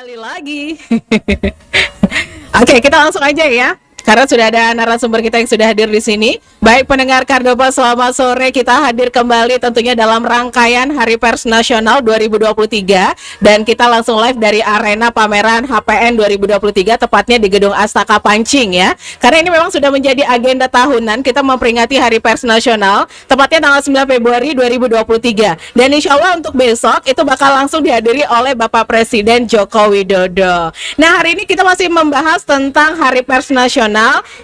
Kembali lagi. Oke, kita langsung aja ya. Karena sudah ada narasumber kita yang sudah hadir di sini. Baik pendengar Kardoba, selamat sore. Kita hadir kembali tentunya dalam rangkaian Hari Pers Nasional 2023 dan kita langsung live dari arena pameran HPN 2023 tepatnya di Gedung Astaka Pancing ya. Karena ini memang sudah menjadi agenda tahunan kita memperingati Hari Pers Nasional tepatnya tanggal 9 Februari 2023. Dan insya Allah untuk besok itu bakal langsung dihadiri oleh Bapak Presiden Joko Widodo. Nah, hari ini kita masih membahas tentang Hari Pers Nasional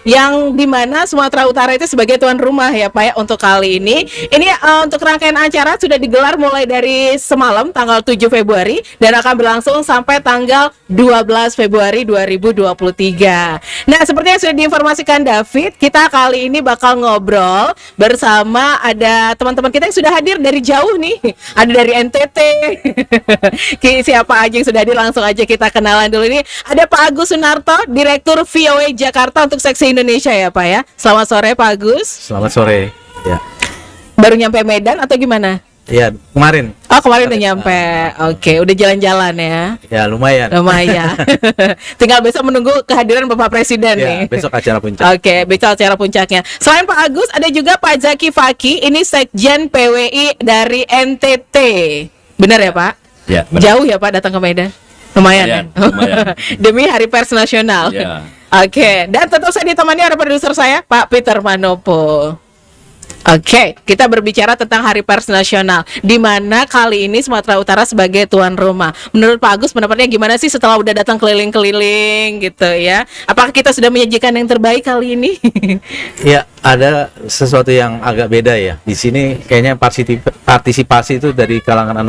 yang dimana Sumatera Utara itu sebagai tuan rumah ya Pak ya untuk kali ini. Ini untuk rangkaian acara sudah digelar mulai dari semalam tanggal 7 Februari dan akan berlangsung sampai tanggal 12 Februari 2023. Nah, seperti yang sudah diinformasikan David, kita kali ini bakal ngobrol bersama ada teman-teman kita yang sudah hadir dari jauh nih. Ada dari NTT. Siapa aja yang sudah hadir, langsung aja kita kenalan dulu. Ini ada Pak Agus Sunarto, Direktur VOA Jakarta untuk seksi Indonesia ya Pak ya. Selamat sore Pak Agus. Selamat sore. Ya. Baru nyampe Medan atau gimana? Ya, kemarin. Oh, kemarin udah nyampe. Oke, udah jalan-jalan ya. Ya, lumayan. Lumayan. Tinggal besok menunggu kehadiran Bapak Presiden Ya, nih. besok acara puncak. Oke, besok acara puncaknya. Selain Pak Agus, ada juga Pak Zaki Faki. Ini Sekjen PWI dari NTT. Benar ya Pak? Ya, benar. Jauh ya Pak datang ke Medan? Lumayan. Lumayan. Demi Hari Pers Nasional. Ya. Oke, dan tentu saya ditemani oleh produser saya, Pak Peter Manopo. Oke, kita berbicara tentang Hari Pers Nasional, di mana kali ini Sumatera Utara sebagai tuan rumah. Menurut Pak Agus, pendapatnya gimana sih setelah udah datang keliling-keliling gitu ya? Apakah kita sudah menyajikan yang terbaik kali ini? Ya, ada sesuatu yang agak beda ya. Di sini kayaknya partisipasi itu dari kalangan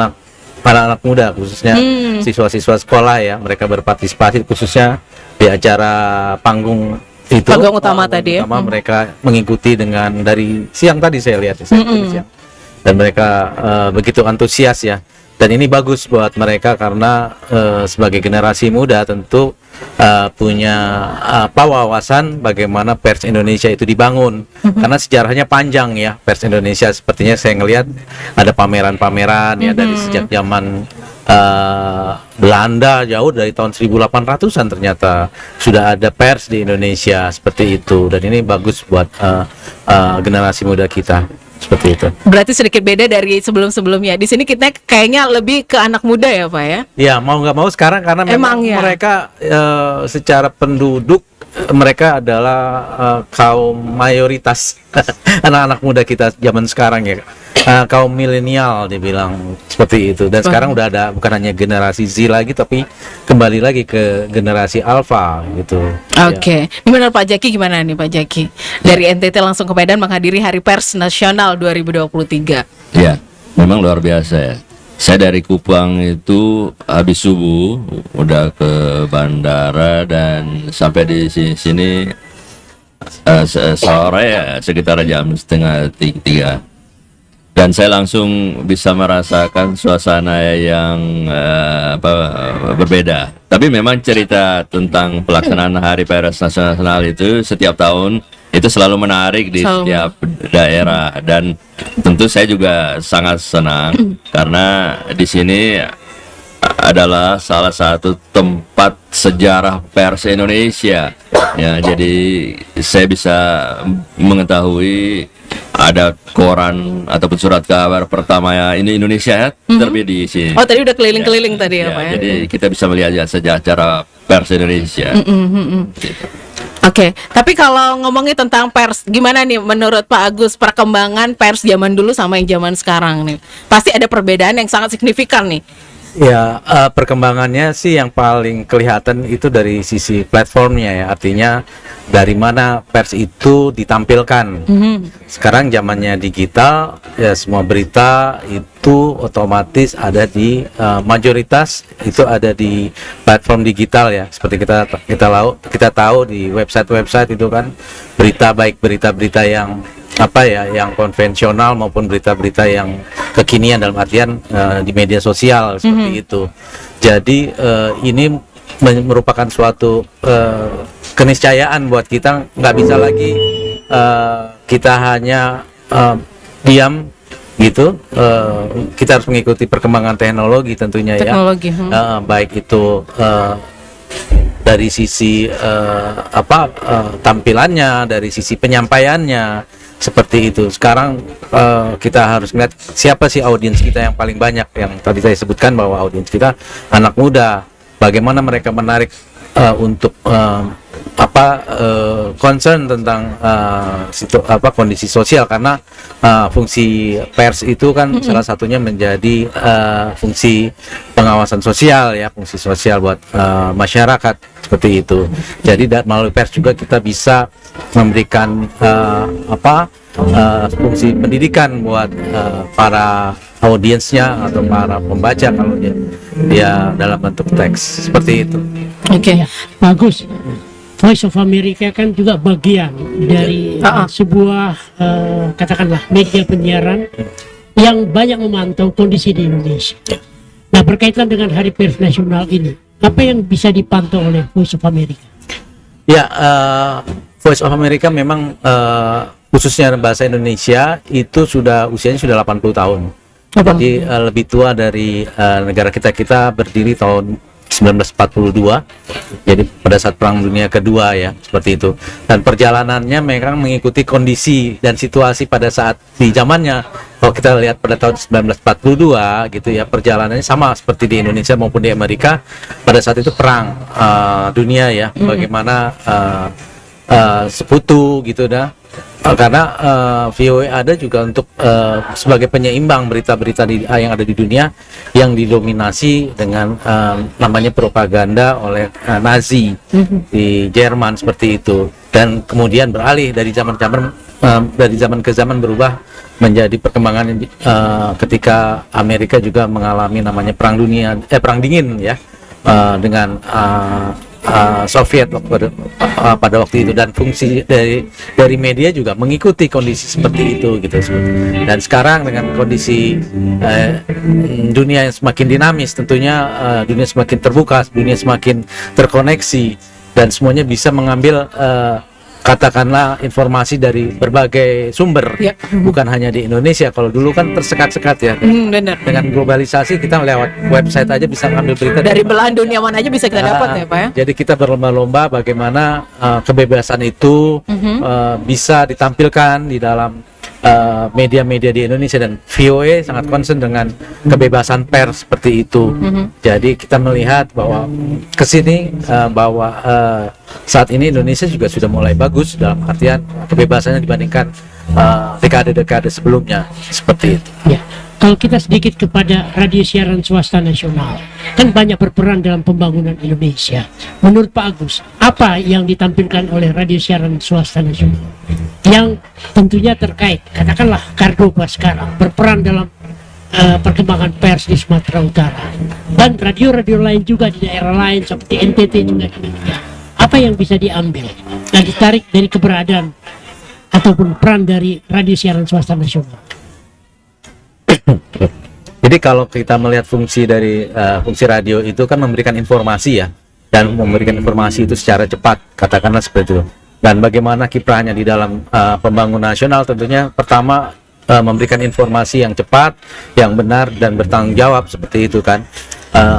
para anak muda, khususnya siswa-siswa sekolah ya. Mereka berpartisipasi khususnya di acara panggung itu. Panggung utama tadi ya. Mereka mengikuti dengan dari siang tadi saya lihat ya, siang. Dan mereka begitu antusias ya. Dan ini bagus buat mereka karena sebagai generasi muda tentu punya wawasan bagaimana pers Indonesia itu dibangun. Karena sejarahnya panjang ya, pers Indonesia. Sepertinya saya ngelihat ada pameran-pameran ya dari sejak zaman Belanda, jauh dari tahun 1800-an ternyata sudah ada pers di Indonesia seperti itu. Dan ini bagus buat generasi muda kita. Seperti itu. Berarti sedikit beda dari sebelum-sebelumnya. Di sini kita kayaknya lebih ke anak muda ya Pak ya? Ya, mau nggak mau sekarang karena memang ya? mereka secara penduduk mereka adalah kaum mayoritas anak-anak muda kita zaman sekarang ya. Kaum milenial dibilang seperti itu. Dan sekarang udah ada bukan hanya generasi Z lagi tapi kembali lagi ke generasi Alpha gitu. Oke. Gimana Pak Jaki, gimana nih Pak Jaki? Dari NTT langsung ke Medan menghadiri Hari Pers Nasional 2023. Ya, memang luar biasa ya. Saya dari Kupang itu habis subuh udah ke bandara dan sampai di sini sore ya sekitar jam setengah 3. Dan saya langsung bisa merasakan suasana yang berbeda. Tapi memang cerita tentang pelaksanaan Hari Pers Nasional itu setiap tahun itu selalu menarik di setiap daerah, dan tentu saya juga sangat senang karena di sini adalah salah satu tempat sejarah pers Indonesia. Ya, jadi saya bisa mengetahui ada koran ataupun surat kabar pertama ya ini Indonesia ya, terbit di sini. Oh, tadi udah keliling-keliling tadi ya Pak ya? Jadi kita bisa melihat ya sejarah pers Indonesia. Gitu. Oke, tapi kalau ngomongin tentang pers, gimana nih menurut Pak Agus perkembangan pers zaman dulu sama yang zaman sekarang nih? Pasti ada perbedaan yang sangat signifikan nih. Ya, perkembangannya sih yang paling kelihatan itu dari sisi platformnya ya, artinya dari mana pers itu ditampilkan. Sekarang zamannya digital, ya semua berita itu otomatis ada di mayoritas itu ada di platform digital ya, seperti kita tahu di website itu kan berita-berita yang yang konvensional maupun berita-berita yang kekinian dalam artian di media sosial seperti itu. Jadi ini merupakan suatu keniscayaan buat kita, nggak bisa lagi kita hanya diam gitu. Kita harus mengikuti perkembangan teknologi tentunya Teknologi, ya. Baik itu dari sisi tampilannya, dari sisi penyampaiannya, seperti itu. Sekarang kita harus melihat siapa sih audiens kita yang paling banyak, yang tadi saya sebutkan bahwa audiens kita anak muda. Bagaimana mereka menarik untuk concern tentang kondisi sosial, karena fungsi pers itu kan salah satunya menjadi fungsi pengawasan sosial ya, fungsi sosial buat masyarakat, seperti itu. Jadi melalui pers juga kita bisa memberikan fungsi pendidikan buat para audiensnya atau para pembaca kalau dia dalam bentuk teks, seperti itu. Oke. Ya, bagus. Voice of America kan juga bagian dari sebuah katakanlah media penyiaran yang banyak memantau kondisi di Indonesia. Nah, berkaitan dengan Hari Pers Nasional ini, apa yang bisa dipantau oleh Voice of America? Ya, Voice of America memang khususnya bahasa Indonesia itu usianya sudah 80 tahun. Jadi lebih tua dari negara kita berdiri tahun 1942. Jadi pada saat Perang Dunia Kedua ya, seperti itu. Dan perjalanannya memang mengikuti kondisi dan situasi pada saat di zamannya. Kalau kita lihat pada tahun 1942 gitu ya, perjalanannya sama seperti di Indonesia maupun di Amerika. Pada saat itu perang dunia ya, bagaimana sekutu gitu dah. Karena VOA ada juga untuk sebagai penyeimbang berita-berita yang ada di dunia yang didominasi dengan namanya propaganda oleh Nazi di Jerman, seperti itu. Dan kemudian beralih dari zaman ke zaman berubah menjadi perkembangan ketika Amerika juga mengalami namanya perang dingin ya, dengan Soviet pada waktu itu, dan fungsi dari media juga mengikuti kondisi seperti itu gitu. Dan sekarang dengan kondisi dunia yang semakin dinamis, tentunya dunia semakin terbuka, dunia semakin terkoneksi, dan semuanya bisa mengambil katakanlah informasi dari berbagai sumber, bukan hanya di Indonesia. Kalau dulu kan tersekat-sekat ya. Benar. Dengan globalisasi kita lewat website aja bisa ngambil berita Dari belahan dunia mana aja bisa kita dapat ya Pak ya. Jadi kita berlomba-lomba bagaimana kebebasan itu bisa ditampilkan di dalam media-media di Indonesia, dan VOA sangat concern dengan kebebasan pers seperti itu. Jadi kita melihat bahwa kesini bahwa saat ini Indonesia juga sudah mulai bagus dalam artian kebebasannya dibandingkan dekade-dekade sebelumnya, seperti itu. Ya. Kalau kita sedikit kepada radio siaran swasta nasional, kan banyak berperan dalam pembangunan Indonesia. Menurut Pak Agus, apa yang ditampilkan oleh radio siaran swasta nasional yang tentunya terkait, katakanlah Kardoba sekarang berperan dalam perkembangan pers di Sumatera Utara, dan radio-radio lain juga di daerah lain seperti NTT juga demikian. Apa yang bisa diambil dan ditarik dari keberadaan ataupun peran dari radio siaran swasta nasional? Jadi kalau kita melihat fungsi dari fungsi radio itu kan memberikan informasi ya, dan memberikan informasi itu secara cepat, katakanlah seperti itu. Dan bagaimana kiprahnya di dalam pembangunan nasional, tentunya pertama memberikan informasi yang cepat, yang benar dan bertanggung jawab, seperti itu kan.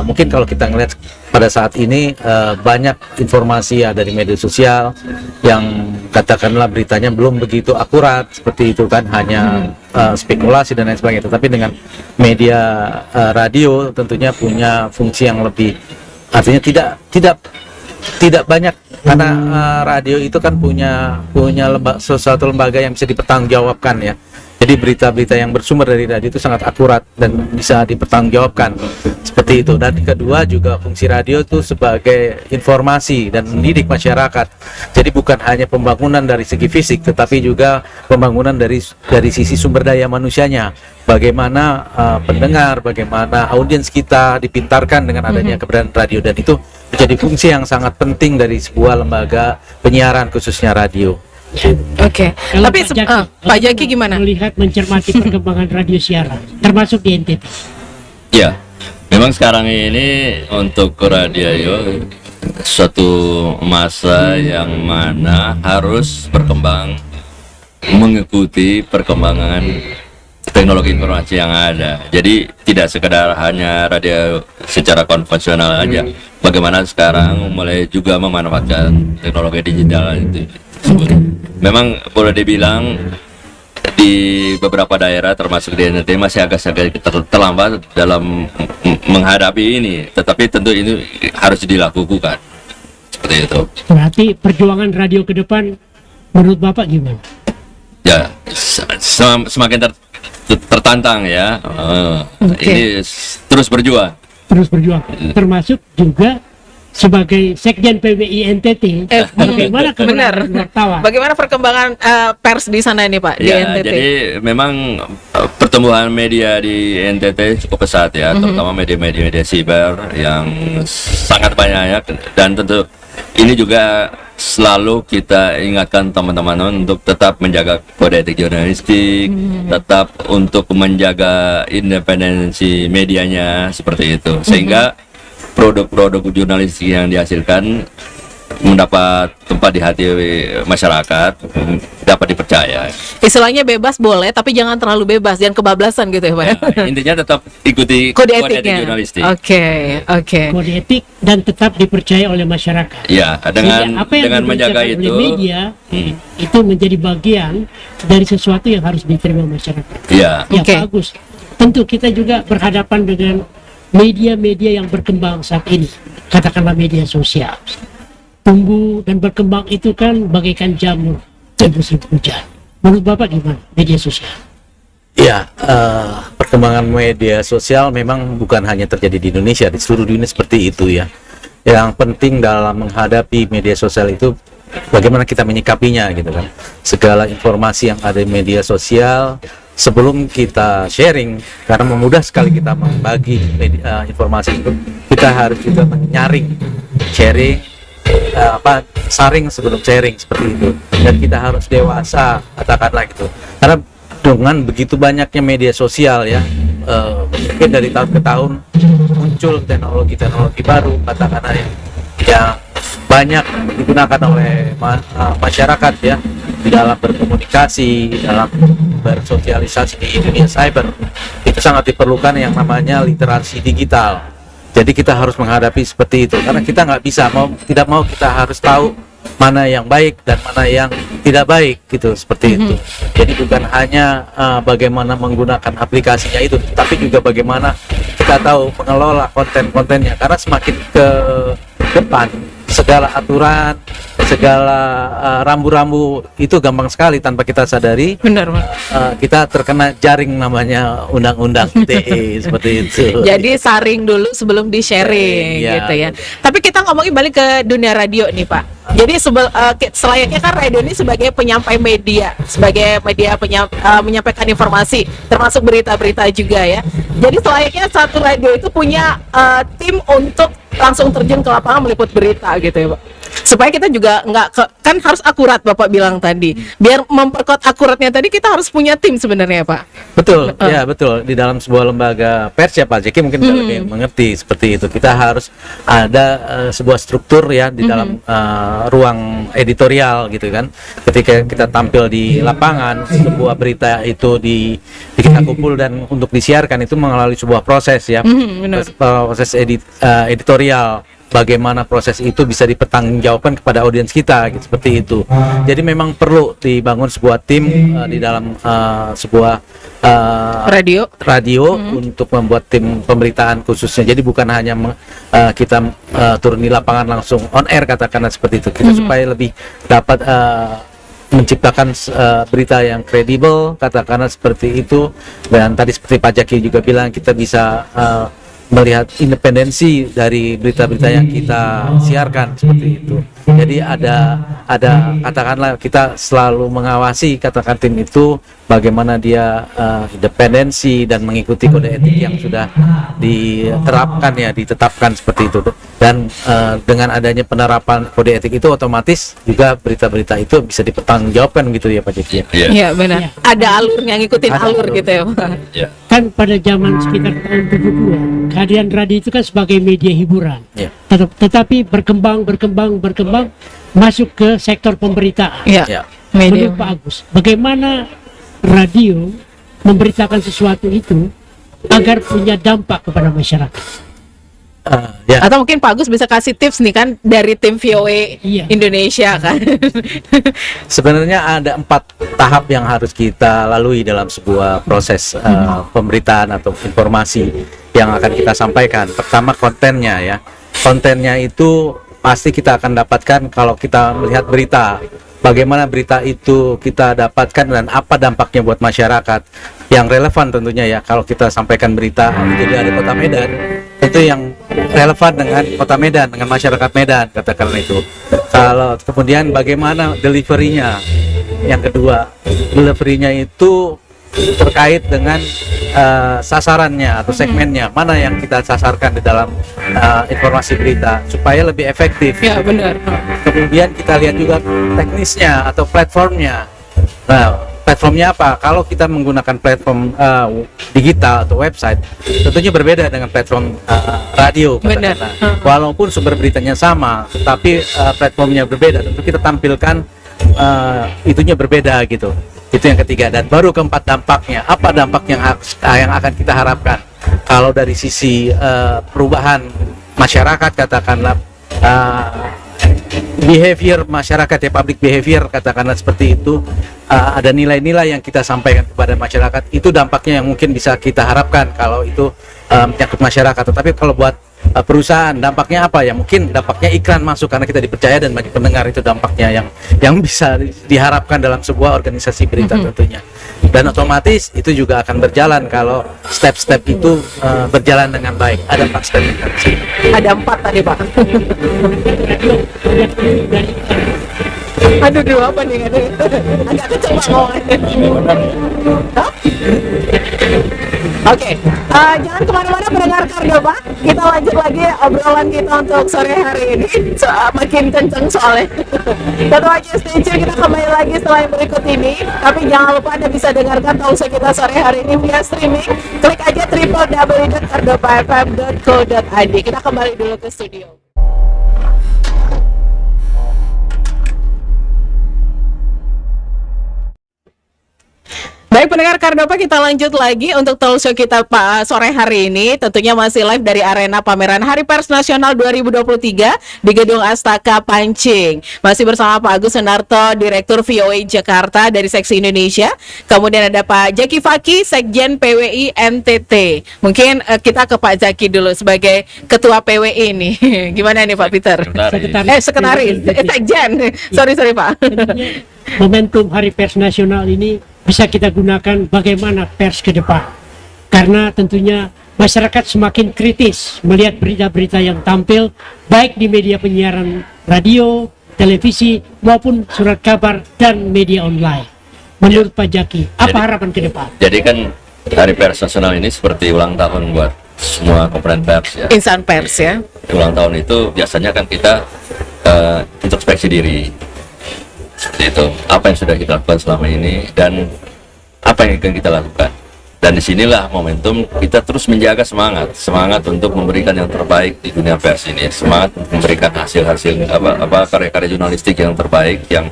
Mungkin kalau kita ngelihat pada saat ini banyak informasi ya dari media sosial yang katakanlah beritanya belum begitu akurat, seperti itu kan, hanya spekulasi dan lain sebagainya. Tetapi dengan media radio tentunya punya fungsi yang lebih, artinya tidak banyak, karena radio itu kan punya suatu lembaga yang bisa dipertanggungjawabkan ya. Jadi berita-berita yang bersumber dari radio itu sangat akurat dan bisa dipertanggungjawabkan, seperti itu. Dan kedua juga fungsi radio itu sebagai informasi dan mendidik masyarakat. Jadi bukan hanya pembangunan dari segi fisik, tetapi juga pembangunan dari sisi sumber daya manusianya. Bagaimana pendengar, bagaimana audiens kita dipintarkan dengan adanya keberadaan radio, dan itu menjadi fungsi yang sangat penting dari sebuah lembaga penyiaran, khususnya radio. Oke. Tapi Pak Jaki gimana? Melihat, mencermati perkembangan radio siaran, termasuk di NTT. Ya, memang sekarang ini untuk radio suatu masa yang mana harus berkembang mengikuti perkembangan teknologi informasi yang ada. Jadi tidak sekedar hanya radio secara konvensional aja. Bagaimana sekarang mulai juga memanfaatkan teknologi digital itu. Memang boleh dibilang di beberapa daerah termasuk di NTT masih agak terlambat dalam menghadapi ini. Tetapi tentu ini harus dilakukan. Seperti itu. Berarti perjuangan radio ke depan menurut Bapak gimana? Ya, semakin tertantang ya. Ini terus berjuang. Terus berjuang. Termasuk juga sebagai Sekjen PBI NTT. Bagaimana Benar. wartawan? Bagaimana perkembangan pers di sana ini Pak, di Ya, NTT? jadi memang pertumbuhan media di NTT cukup pesat ya, terutama media-media siber yang sangat banyak, dan tentu ini juga selalu kita ingatkan teman-teman untuk tetap menjaga kode etik jurnalistik, tetap untuk menjaga independensi medianya seperti itu, sehingga produk-produk jurnalistik yang dihasilkan mendapat tempat di hati masyarakat, dapat dipercaya. Istilahnya bebas boleh, tapi jangan terlalu bebas, jangan kebablasan gitu ya Pak. Ya, intinya tetap ikuti Kode etik etiknya. jurnalistik. Oke. Kode etik dan tetap dipercaya oleh masyarakat. Ya, dengan Jadi apa yang dengan menjaga diberitakan itu, oleh media itu menjadi bagian dari sesuatu yang harus diterima masyarakat. ya, Ya Oke. Pak Agus, tentu kita juga berhadapan dengan media-media yang berkembang saat ini, katakanlah media sosial. Tumbuh dan berkembang itu kan bagaikan jamur di musim hujan. Menurut Bapak gimana media sosial? Ya, perkembangan media sosial memang bukan hanya terjadi di Indonesia, di seluruh dunia seperti itu ya. Yang penting dalam menghadapi media sosial itu bagaimana kita menyikapinya gitu kan. Segala informasi yang ada di media sosial sebelum kita sharing, karena memudah sekali kita membagi informasi itu, kita harus juga menyaring, sharing, saring sebelum sharing seperti itu. Dan kita harus dewasa, katakanlah gitu. Karena dengan begitu banyaknya media sosial ya, mungkin dari tahun ke tahun muncul teknologi-teknologi baru, katakanlah yang banyak digunakan oleh masyarakat ya, di dalam berkomunikasi, dalam bersosialisasi di dunia cyber. Itu sangat diperlukan yang namanya literasi digital. Jadi kita harus menghadapi seperti itu, karena kita nggak bisa, tidak mau kita harus tahu mana yang baik dan mana yang tidak baik gitu, seperti itu. Jadi bukan hanya bagaimana menggunakan aplikasinya itu, tapi juga bagaimana kita tahu mengelola konten-kontennya, karena semakin ke depan segala aturan, segala rambu-rambu itu gampang sekali tanpa kita sadari. Benar Pak. Kita terkena jaring namanya undang-undang ITE seperti itu. Jadi saring dulu sebelum di-sharing Ya. gitu ya. Tapi kita ngomongin balik ke dunia radio nih Pak. Jadi selayaknya kan radio ini sebagai penyampai media, sebagai media menyampaikan informasi, termasuk berita-berita juga ya. Jadi selayaknya satu radio itu punya tim untuk langsung terjun ke lapangan meliput berita gitu ya Pak. Supaya kita juga kan harus akurat Bapak bilang tadi. Biar memperkuat akuratnya tadi kita harus punya tim sebenarnya Pak. Betul, ya betul. Di dalam sebuah lembaga pers ya Pak Jeki mungkin bisa lebih mengerti seperti itu. Kita harus ada sebuah struktur ya di dalam ruang editorial gitu kan. Ketika kita tampil di lapangan, sebuah berita itu kita kumpul dan untuk disiarkan itu melalui sebuah proses ya, Benar. proses editorial. Bagaimana proses itu bisa dipertanggungjawabkan kepada audiens kita gitu, seperti itu. Jadi memang perlu dibangun sebuah tim di dalam sebuah radio untuk membuat tim pemberitaan khususnya. Jadi bukan hanya kita turun di lapangan langsung on air katakanlah seperti itu. Kita supaya lebih dapat menciptakan berita yang kredibel katakanlah seperti itu. Dan tadi seperti Pak Jaki juga bilang, kita bisa melihat independensi dari berita-berita yang kita siarkan seperti itu. Jadi ada katakanlah kita selalu mengawasi katakan tim itu bagaimana dia independensi dan mengikuti kode etik yang sudah diterapkan ya, ditetapkan seperti itu. Dan dengan adanya penerapan kode etik itu otomatis juga berita-berita itu bisa dipertanggungjawabkan gitu ya Pak Jeki. ya, Iya benar. Iya. Ada alurnya, ngikutin Ada alur alur. gitu ya Pak. ya. Kan pada zaman sekitar tahun 72, kehadiran radio itu kan sebagai media hiburan. Ya. Tetapi berkembang masuk ke sektor pemberitaan. Iya. Ya. Media. Menurut Pak Agus, bagaimana radio memberitakan sesuatu itu agar punya dampak kepada masyarakat? Ya. Atau mungkin Pak Agus bisa kasih tips nih kan dari tim VOA Iya. Indonesia kan. Sebenarnya ada 4 tahap yang harus kita lalui dalam sebuah proses pemberitaan atau informasi yang akan kita sampaikan. Pertama, kontennya ya. Kontennya itu pasti kita akan dapatkan kalau kita melihat berita. Bagaimana berita itu kita dapatkan dan apa dampaknya buat masyarakat yang relevan tentunya ya. Kalau kita sampaikan berita itu dari Kota Medan, itu yang relevan dengan Kota Medan, dengan masyarakat Medan, katakanlah itu. Kalau kemudian bagaimana deliverynya, yang kedua deliverynya itu terkait dengan sasarannya atau segmennya, mana yang kita sasarkan di dalam informasi berita supaya lebih efektif. Ya benar. Kemudian kita lihat juga teknisnya atau platformnya. Nah, platformnya apa? Kalau kita menggunakan platform digital atau website, tentunya berbeda dengan platform radio. Benar. Katakanlah. Walaupun sumber beritanya sama, tapi platformnya berbeda. Tentu kita tampilkan itunya berbeda gitu. Itu yang ketiga. Dan baru keempat, dampaknya. Apa dampak yang akan kita harapkan? Kalau dari sisi perubahan masyarakat, katakanlah behavior masyarakat ya, public behavior katakanlah seperti itu, ada nilai-nilai yang kita sampaikan kepada masyarakat, itu dampaknya yang mungkin bisa kita harapkan kalau itu menyangkut masyarakat. Tetapi kalau buat perusahaan, dampaknya apa ya? Mungkin dampaknya iklan masuk karena kita dipercaya dan banyak pendengar, itu dampaknya yang bisa diharapkan dalam sebuah organisasi berita tentunya. Dan otomatis itu juga akan berjalan kalau step-step itu berjalan dengan baik. Ada 4 step. Ada 4 tadi Pak. Aduh, dua apa nih? Agak kecewa ngomongnya. Hah? Oke, jangan kemana-mana pendengar Kardoba. Kita lanjut lagi obrolan kita untuk sore hari ini. Makin kenceng soalnya. Tentu aja stay tune, kita kembali lagi setelah yang berikut ini. Tapi jangan lupa Anda bisa dengarkan talkshow kita sore hari ini via streaming. Klik aja www.kardobafm.co.id. Kita kembali dulu ke studio. Baik pendengar Kardoba, kita lanjut lagi untuk talkshow kita sore hari ini. Tentunya masih live dari arena pameran Hari Pers Nasional 2023 di Gedung Astaka Pancing. Masih bersama Pak Agus Sunarto, Direktur VOA Jakarta dari Seksi Indonesia. Kemudian ada Pak Jaki Faki, Sekjen PWI NTT. Mungkin kita ke Pak Jaki dulu sebagai Ketua PWI nih. Gimana nih Pak Peter? Sekretaris. Sekjen. Sorry Pak. Momentum Hari Pers Nasional ini bisa kita gunakan bagaimana pers ke depan, karena tentunya masyarakat semakin kritis melihat berita-berita yang tampil baik di media penyiaran radio, televisi maupun surat kabar dan media online. Menurut Pak Jaki, apa harapan ke depan? Jadi kan Hari Pers Nasional ini seperti ulang tahun buat semua komponen pers ya. Insan pers ya. Ulang tahun itu biasanya kan kita introspeksi diri. Seperti itu, apa yang sudah kita lakukan selama ini dan apa yang akan kita lakukan. Dan disinilah momentum kita terus menjaga semangat untuk memberikan yang terbaik di dunia pers ini, semangat untuk memberikan hasil-hasil karya-karya jurnalistik yang terbaik yang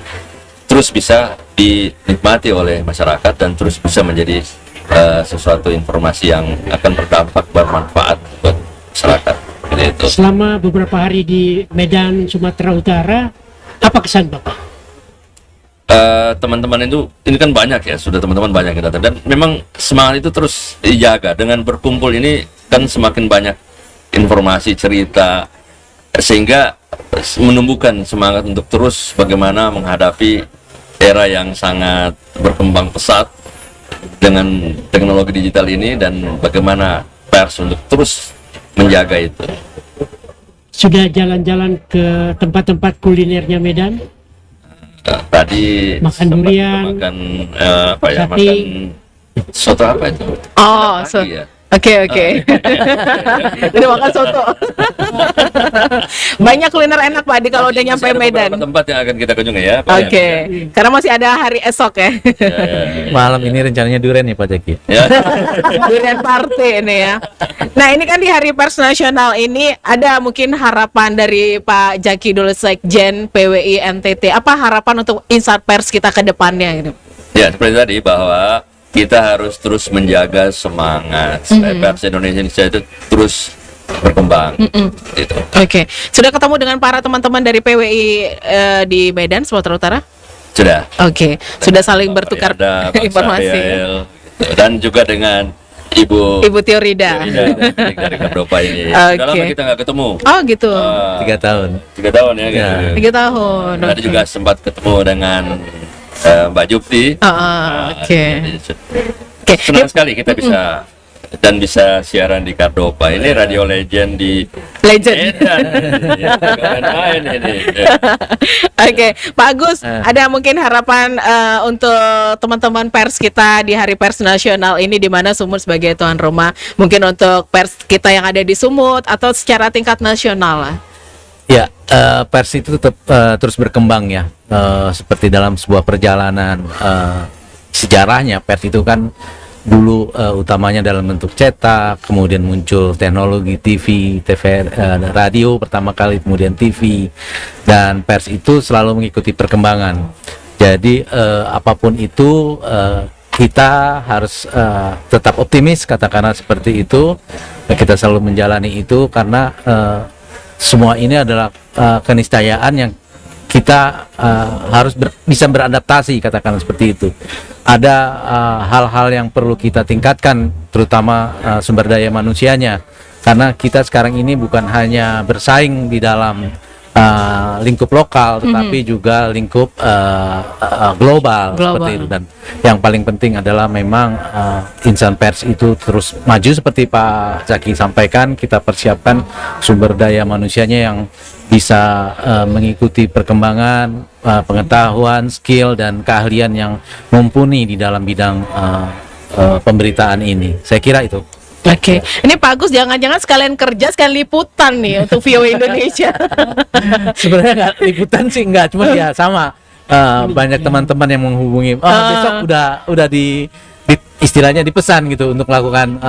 terus bisa dinikmati oleh masyarakat dan terus bisa menjadi sesuatu informasi yang akan berdampak, bermanfaat buat masyarakat. Itu. Selama beberapa hari di Medan, Sumatera Utara, apa kesan Bapak? Teman-teman itu ini kan banyak ya, sudah teman-teman banyak yang datang dan memang semangat itu terus dijaga. Dengan berkumpul ini kan semakin banyak informasi, cerita, sehingga menumbuhkan semangat untuk terus bagaimana menghadapi era yang sangat berkembang pesat dengan teknologi digital ini dan bagaimana pers untuk terus menjaga itu. Sudah jalan-jalan ke tempat-tempat kulinernya Medan? Tadi makan durian, makan makan soto apa itu? Oh, ya. Oke. Udah makan soto. Banyak kuliner enak Pak kalau udah nyampe Medan. Tempat yang akan kita kunjungi ya. Oke. Karena masih ada hari esok ya. Malam ini rencananya durian nih Pak Jaki. Ya. Durian party ini ya. Nah ini kan di Hari Pers Nasional ini ada mungkin harapan dari Pak Jaki dulu, Sekjen PWI NTT. Apa harapan untuk insan pers kita ke depannya gitu? Ya seperti tadi bahwa kita harus terus menjaga semangat supaya pers Indonesia itu terus berkembang. Gitu. Oke, sudah ketemu dengan para teman-teman dari PWI di Medan, Sumatera Utara? Sudah. Oke, sudah saling bertukar Ada, Pak informasi. Sahriel, gitu. Dan juga dengan Ibu Teorida. dari Kardopa ini. Oke. Sudah lama kita nggak ketemu. Oh gitu. 3 tahun. 3 tahun ya. Gitu. 3 tahun. Tadi Oke. juga sempat ketemu dengan Mbak Jupti. Oke. Oke. Senang sekali kita bisa siaran di Kardopa. Ini radio legend di Legend. Medan. Ya, nggak main ini. Oke, Pak Agus, ada mungkin harapan untuk teman-teman pers kita di Hari Pers Nasional ini, di mana Sumut sebagai tuan rumah, mungkin untuk pers kita yang ada di Sumut atau secara tingkat nasional lah. Ya, pers itu tetap terus berkembang ya. Seperti dalam sebuah perjalanan sejarahnya, pers itu kan dulu utamanya dalam bentuk cetak, kemudian muncul teknologi TV, radio pertama kali, kemudian TV, dan pers itu selalu mengikuti perkembangan. Jadi apapun itu kita harus tetap optimis, katakanlah seperti itu. Kita selalu menjalani itu karena semua ini adalah keniscayaan yang kita harus bisa beradaptasi, katakan seperti itu. Ada hal-hal yang perlu kita tingkatkan, terutama sumber daya manusianya, karena kita sekarang ini bukan hanya bersaing di dalam lingkup lokal, tetapi juga lingkup global seperti itu. Dan yang paling penting adalah memang insan pers itu terus maju seperti Pak Zaki sampaikan. Kita persiapkan sumber daya manusianya yang bisa mengikuti perkembangan pengetahuan, skill, dan keahlian yang mumpuni di dalam bidang pemberitaan ini. Saya kira itu. Oke, ini Pak Agus jangan-jangan sekalian kerja sekalian liputan nih untuk VOA Indonesia. Sebenarnya nggak liputan sih, nggak, cuma ya sama banyak teman-teman yang menghubungi. Besok udah di istilahnya dipesan gitu untuk melakukan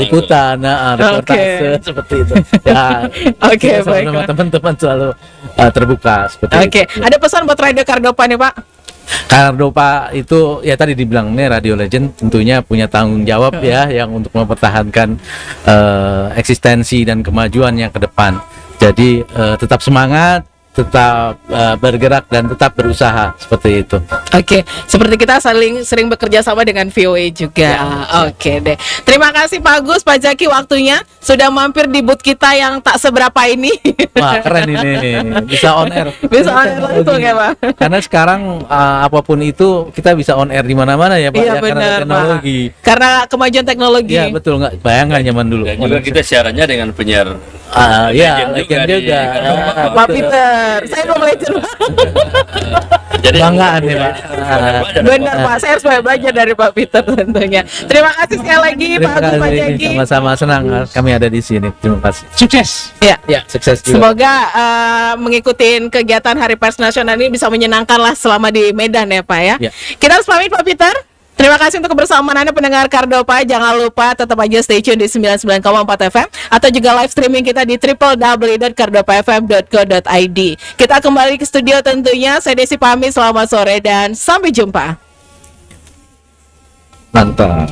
liputan, reportase seperti itu. Ya, Oke, kita sama baiklah. teman-teman selalu terbuka seperti itu. Oke, ada pesan buat Radio Kardopa nih Pak? Kardopa itu ya tadi dibilang nih radio legend tentunya punya tanggung jawab ya yang untuk mempertahankan eksistensi dan kemajuannya ke depan. Jadi tetap semangat, tetap bergerak dan tetap berusaha seperti itu. Oke, seperti kita sering bekerja sama dengan VOA juga. Oke deh. Terima kasih Pak Agus, Pak Zaki waktunya sudah mampir di booth kita yang tak seberapa ini. Wah, keren ini, bisa on air. Bisa on air langsung ya Pak. Karena sekarang apapun itu kita bisa on air di mana-mana ya Pak, Iya ya, karena benar teknologi. Pak. Karena kemajuan teknologi. Iya betul, nggak bayangkan zaman dulu. Dan juga kita siarannya dengan penyiar Ya, legend legend juga. di Kardopa. Pak Peter, saya belum legend. Jadi Banggaan nih Pak. Benar Pak, saya harus banyak belajar dari Pak Peter tentunya. Terima kasih sekali lagi Pak Terima Agus, Pak kasih, Zaki. sama-sama senang kami ada di sini. Terima kasih. Sukses. Ya. Sukses juga. Semoga mengikuti kegiatan Hari Pers Nasional ini bisa menyenangkan lah selama di Medan ya Pak ya. Ya. Kita harus pamit Pak Peter. Terima kasih untuk kebersamaan Anda pendengar Kardopa. Jangan lupa tetap aja stay tune di 99,4 FM atau juga live streaming kita di www.kardopafm.co.id. Kita kembali ke studio tentunya. Saya Desi pamit, selamat sore dan sampai jumpa. Mantap.